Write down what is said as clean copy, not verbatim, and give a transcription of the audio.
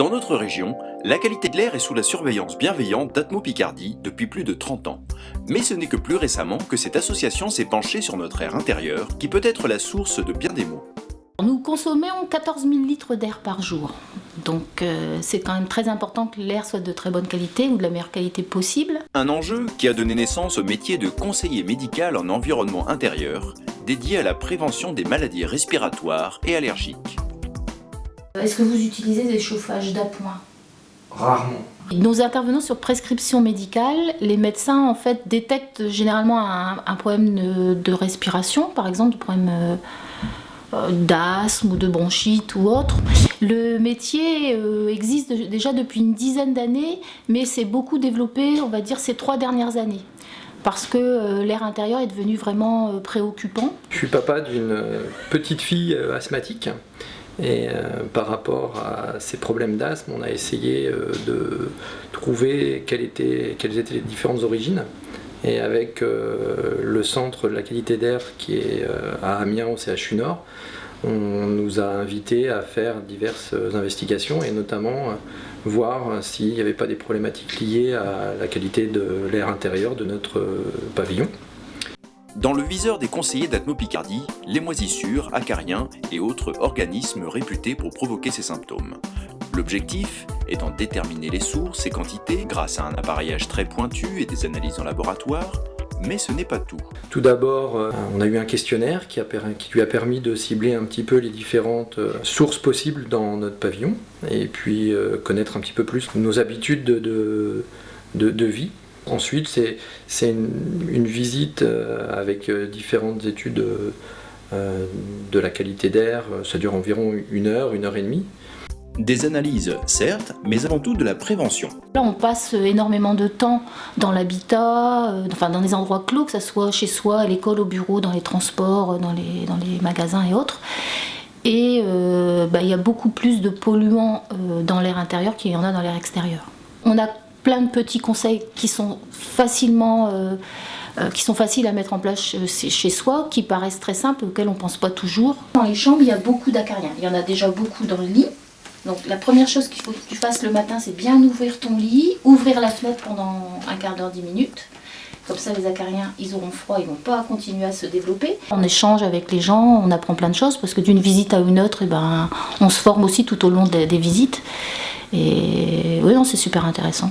Dans notre région, la qualité de l'air est sous la surveillance bienveillante d'Atmo Picardie depuis plus de 30 ans. Mais ce n'est que plus récemment que cette association s'est penchée sur notre air intérieur, qui peut être la source de bien des maux. Nous consommons 14 000 litres d'air par jour. Donc c'est quand même très important que l'air soit de très bonne qualité ou de la meilleure qualité possible. Un enjeu qui a donné naissance au métier de conseiller médical en environnement intérieur, dédié à la prévention des maladies respiratoires et allergiques. Est-ce que vous utilisez des chauffages d'appoint ? Rarement. Nous intervenons sur prescription médicale. Les médecins en fait détectent généralement un problème de respiration, par exemple, un problème d'asthme ou de bronchite ou autre. Le métier existe déjà depuis une dizaine d'années, mais c'est beaucoup développé, on va dire, ces 3 dernières années. Parce que l'air intérieur est devenu vraiment préoccupant. Je suis papa d'une petite fille asthmatique. Et par rapport à ces problèmes d'asthme, on a essayé de trouver quelles étaient les différentes origines. Et avec le centre de la qualité d'air qui est à Amiens au CHU Nord, on nous a invités à faire diverses investigations et notamment voir s'il n'y avait pas des problématiques liées à la qualité de l'air intérieur de notre pavillon. Dans le viseur des conseillers d'Atmo Picardie, les moisissures, acariens et autres organismes réputés pour provoquer ces symptômes. L'objectif est d'en déterminer les sources et quantités grâce à un appareillage très pointu et des analyses en laboratoire, mais ce n'est pas tout. Tout d'abord, on a eu un questionnaire qui lui a permis de cibler un petit peu les différentes sources possibles dans notre pavillon et puis connaître un petit peu plus nos habitudes de vie. Ensuite, c'est une visite avec différentes études de la qualité d'air. Ça dure environ 1 heure, 1 heure et demie. Des analyses, certes, mais avant tout de la prévention. Là, on passe énormément de temps dans l'habitat, dans des endroits clos, que ce soit chez soi, à l'école, au bureau, dans les transports, dans les magasins et autres. Et il y a beaucoup plus de polluants dans l'air intérieur qu'il y en a dans l'air extérieur. On a plein de petits conseils qui sont faciles à mettre en place chez soi, qui paraissent très simples, auxquels on ne pense pas toujours. Dans les chambres, il y a beaucoup d'acariens. Il y en a déjà beaucoup dans le lit. Donc la première chose qu'il faut que tu fasses le matin, c'est bien ouvrir ton lit, ouvrir la fenêtre pendant 15 minutes, 10 minutes. Comme ça, les acariens, ils auront froid, ils ne vont pas continuer à se développer. On échange avec les gens, on apprend plein de choses, parce que d'une visite à une autre, on se forme aussi tout au long des visites. Et oui, non, c'est super intéressant.